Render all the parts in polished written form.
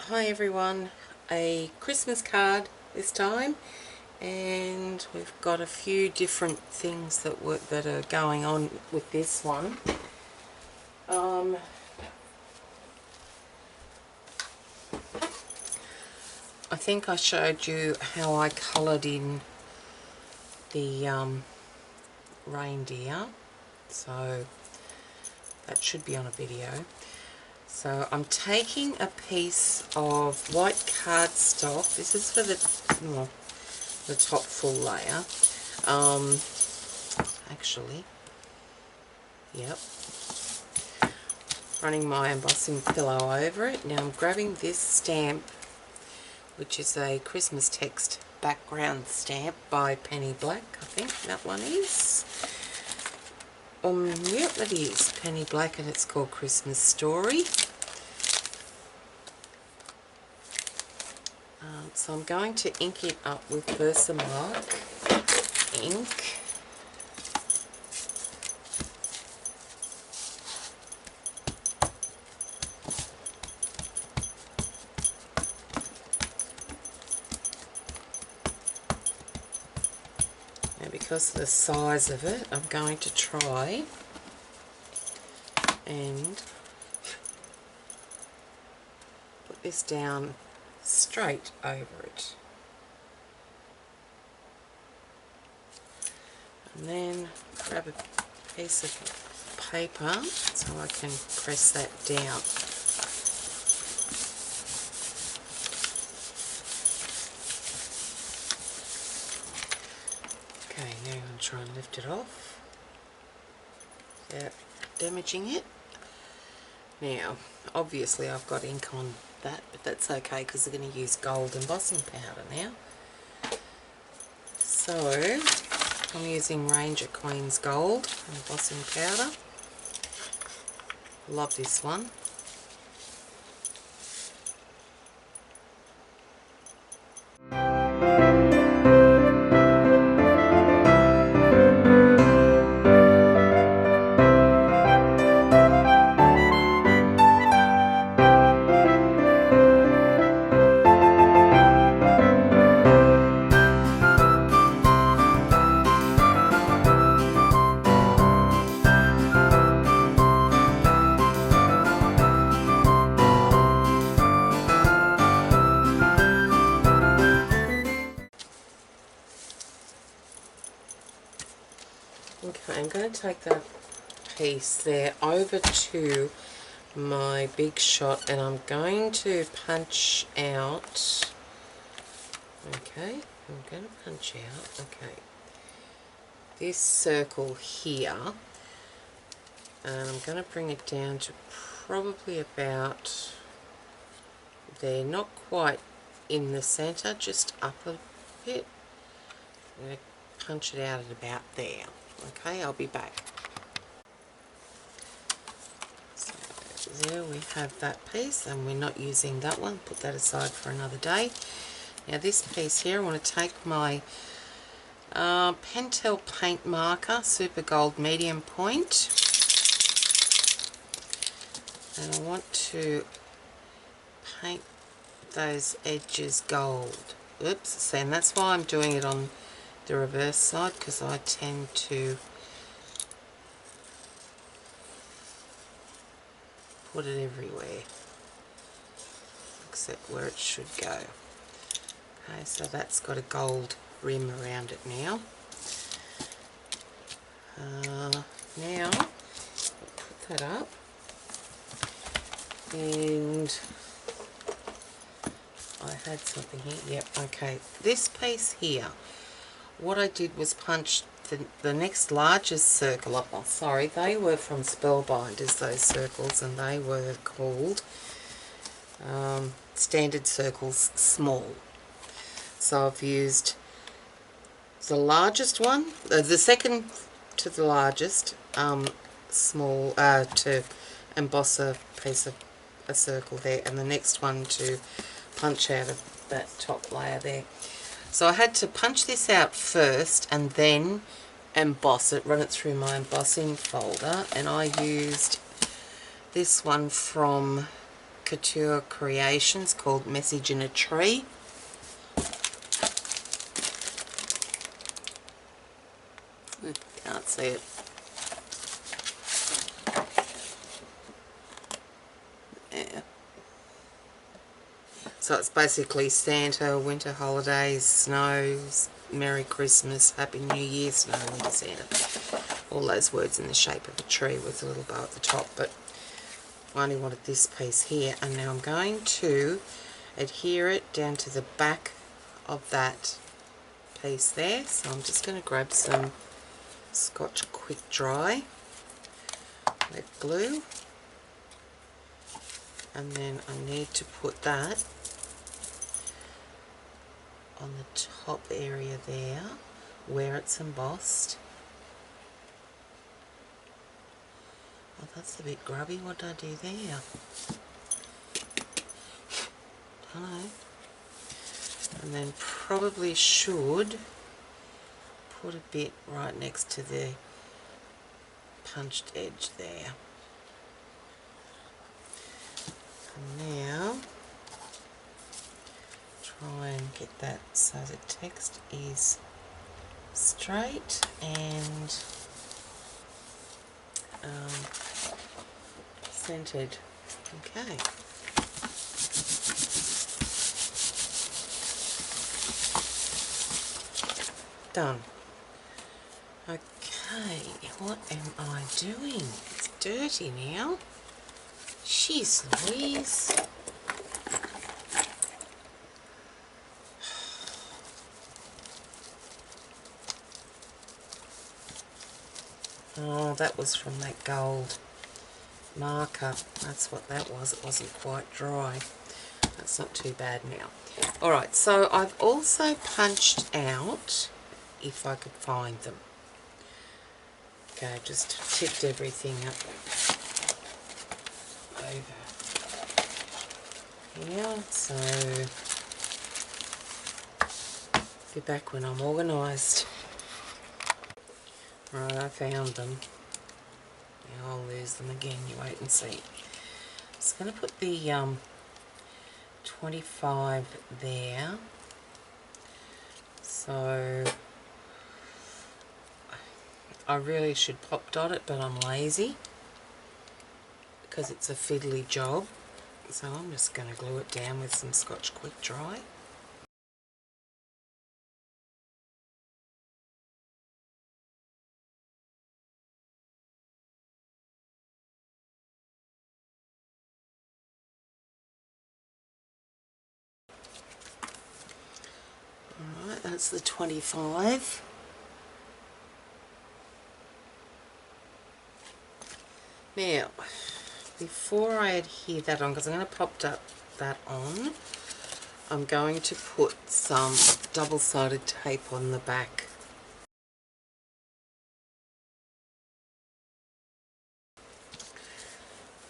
Hi everyone, a Christmas card this time, and we've got a few different things that are going on with this one. I think I showed you how I coloured in the reindeer, so that should be on a video. So I'm taking a piece of white cardstock. This is for the top full layer. Actually, yep. Running my embossing pillow over it. Now I'm grabbing this stamp, which is a Christmas text background stamp by Penny Black. I think that one is. Yep, it is Penny Black, and it's called Christmas Story. So I'm going to ink it up with Versamark ink. Now, because of the size of it, I'm going to try and put this down straight over it, and then grab a piece of paper so I can press that down. Okay, now I'm going to try and lift it off without damaging it. Now, obviously I've got ink on that, but that's okay because I'm going to use gold embossing powder now. So I'm using Ranger Queen's Gold embossing powder. Love this one. Okay, I'm going to take that piece there over to my big shot, and I'm going to punch out. Okay, I'm going to punch out, okay, this circle here, and I'm going to bring it down to probably about there, not quite in the centre, just up a bit. I'm going to punch it out at about there. Okay, I'll be back. So there we have that piece, and we're not using that one. Put that aside for another day. Now this piece here, I want to take my Pentel paint marker, Super Gold Medium Point, and I want to paint those edges gold. Oops, and that's why I'm doing it on the reverse side, because I tend to put it everywhere except where it should go. Okay, so that's got a gold rim around it now. Now I'll put that up, and I had something here. Yep, okay, this piece here, what I did was punch the next largest circle up. Oh, sorry, they were from Spellbinders, those circles, and they were called Standard Circles Small. So I've used the largest one, the second to the largest, small, to emboss a piece of a circle there, and the next one to punch out of that top layer there. So I had to punch this out first and then emboss it, run it through my embossing folder, and I used this one from Couture Creations called Message in a Tree. Can't see it. Yeah. So it's basically Santa, winter holidays, snows, Merry Christmas, Happy New Year, snow, winter Santa. All those words in the shape of a tree with a little bow at the top. But I only wanted this piece here, and now I'm going to adhere it down to the back of that piece there. So I'm just going to grab some Scotch Quick Dry wet glue, and then I need to put that on the top area there where it's embossed. Oh, that's a bit grubby. What did I do there? Don't know. And then probably should put a bit right next to the punched edge there. And now try and get that so the text is straight and centered. Okay. Done. Okay, what am I doing? It's dirty now. Jeez Louise. Oh, that was from that gold marker. That's what that was. It wasn't quite dry. That's not too bad now. Alright, so I've also punched out, if I could find them. Okay, I've just tipped everything up over here. So, be back when I'm organised. Right, I found them. Now I'll lose them again, you wait and see. I'm just going to put the 25 there. So I really should pop dot it, but I'm lazy because it's a fiddly job. So I'm just going to glue it down with some Scotch Quick Dry. Alright, that's the 25. Now, before I adhere that on, because I'm going to pop that on, I'm going to put some double-sided tape on the back.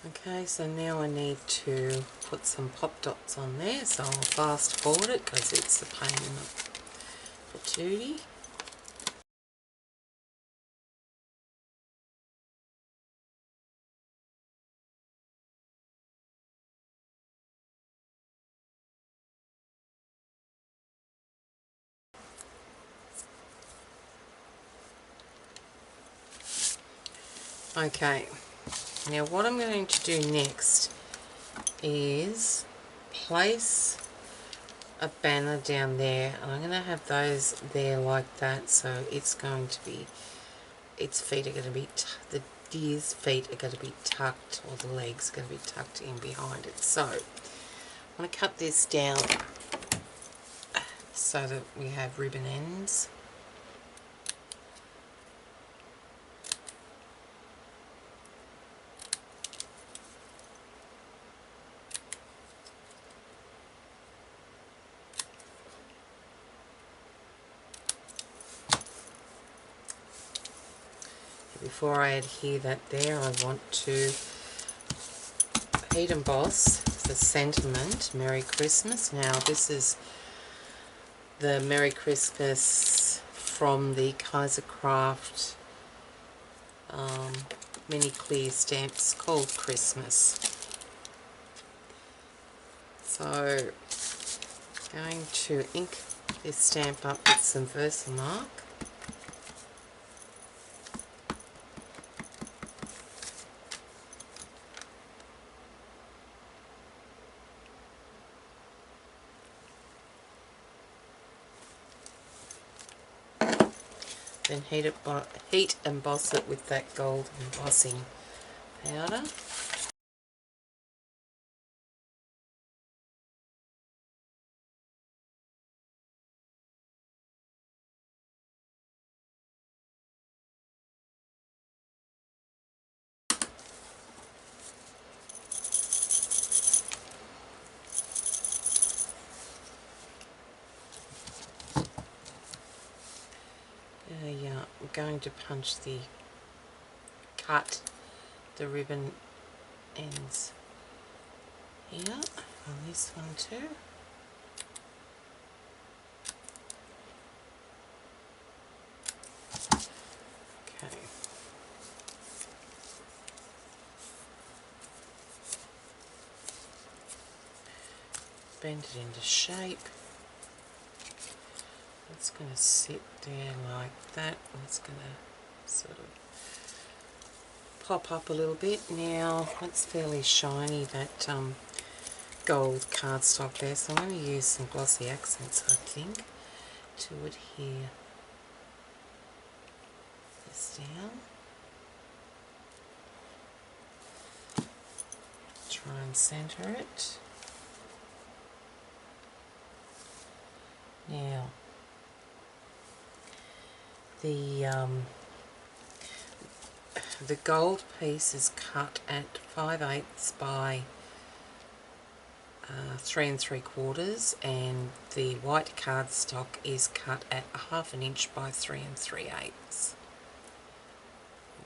Okay, so now I need to put some pop dots on there, so I'll fast forward it because it's a pain in the patootie. Okay, now what I'm going to do next is place a banner down there, and I'm going to have those there like that, so it's going to be, its feet are going to be, the deer's feet are going to be tucked, or the legs are going to be tucked in behind it. So I'm going to cut this down so that we have ribbon ends. Before I adhere that there, I want to heat emboss the sentiment, Merry Christmas. Now this is the Merry Christmas from the Kaisercraft mini clear stamps called Christmas. So going to ink this stamp up with some Versamark. Then heat emboss it with that gold embossing powder. Yeah, I'm going to cut the ribbon ends here on this one too. Okay. Bend it into shape. It's going to sit there like that. It's going to sort of pop up a little bit. Now, it's fairly shiny, that gold cardstock there, so I'm going to use some glossy accents, I think, to adhere this down. Try and centre it. Now, the gold piece is cut at 5/8 by 3 3/4, and the white cardstock is cut at 1/2 inch by 3 3/8.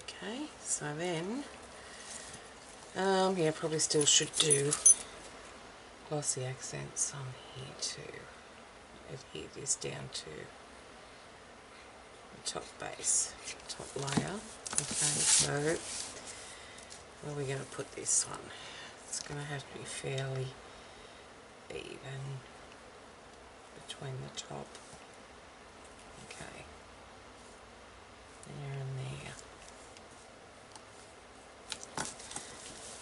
Okay, so then, yeah, probably still should do glossy accents on here to adhere this down to the top base, top layer. Okay, so where are we going to put this one? It's going to have to be fairly even between the top. Okay, there and there.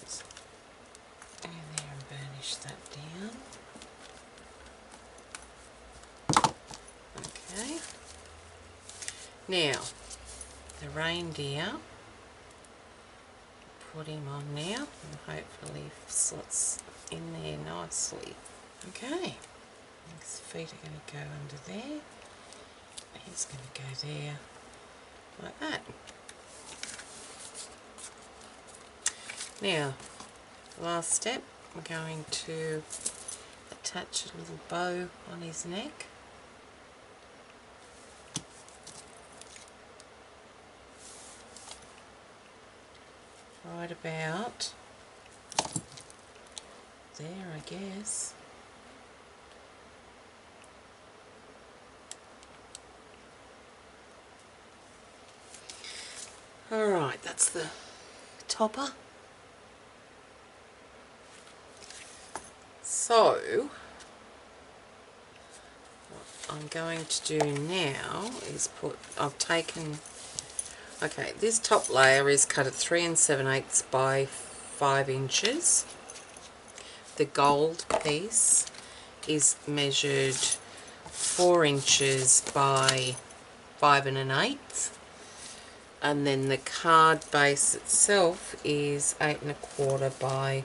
Just go there and burnish that down. Okay. Now, the reindeer, put him on now, and hopefully slots in there nicely. Okay, his feet are going to go under there, he's going to go there, like that. Now, last step, we're going to attach a little bow on his neck. Right about there, I guess. Alright, that's the topper. So, what I'm going to do now is okay, this top layer is cut at 3 7/8 by 5 inches. The gold piece is measured 4 inches by 5 1/8, and then the card base itself is 8 1/4 by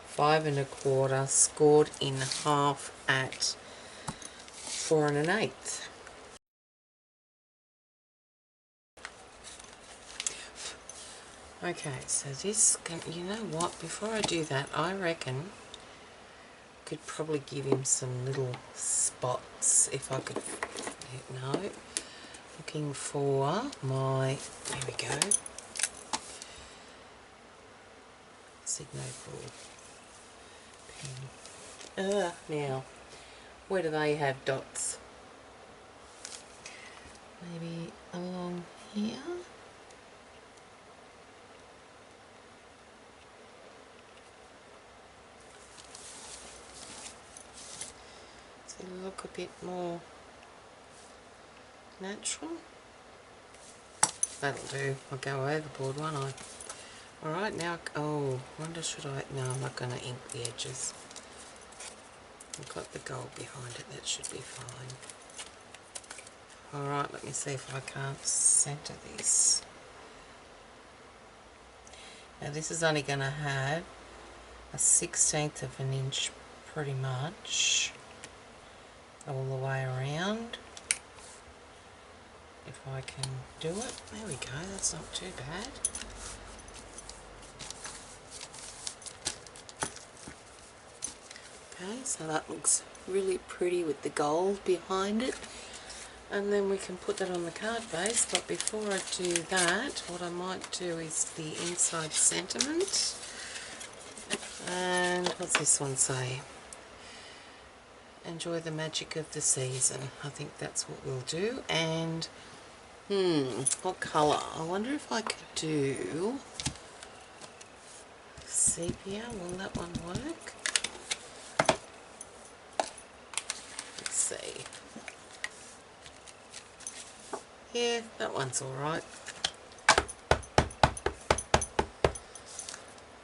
5 1/4, scored in half at 4 1/8. Okay, so this, you know what, before I do that, I reckon I could probably give him some little spots if I could. No, looking for my, there we go, Signal pen. Now, where do they have dots? Maybe along here. It'll look a bit more natural. That'll do. I'll go overboard, won't I? Alright, now, oh, wonder should I, no, I'm not going to ink the edges. I've got the gold behind it, that should be fine. Alright, let me see if I can't centre this. Now this is only going to have a 1/16 of an inch pretty much all the way around. If I can do it. There we go, that's not too bad. Okay, so that looks really pretty with the gold behind it. And then we can put that on the card base, but before I do that, what I might do is the inside sentiment. And what's this one say? Enjoy the magic of the season. I think that's what we'll do. And what colour? I wonder if I could do sepia. Will that one work? Let's see. Yeah, that one's alright.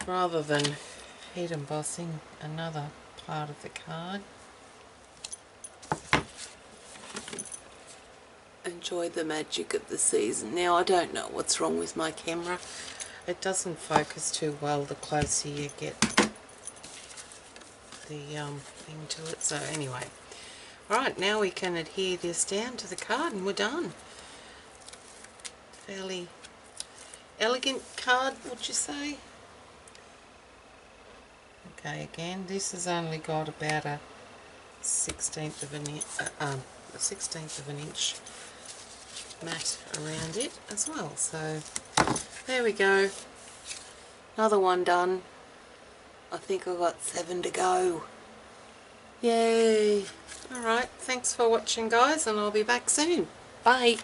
Rather than heat embossing another part of the card. Enjoy the magic of the season. Now I don't know what's wrong with my camera. It doesn't focus too well the closer you get the thing to it. So anyway. Alright, now we can adhere this down to the card and we're done. Fairly elegant card, would you say? Okay, again, this has only got about a 1/16 of an inch mat around it as well. So there we go. Another one done. I think I've got 7 to go. Yay! Alright, thanks for watching guys, and I'll be back soon. Bye!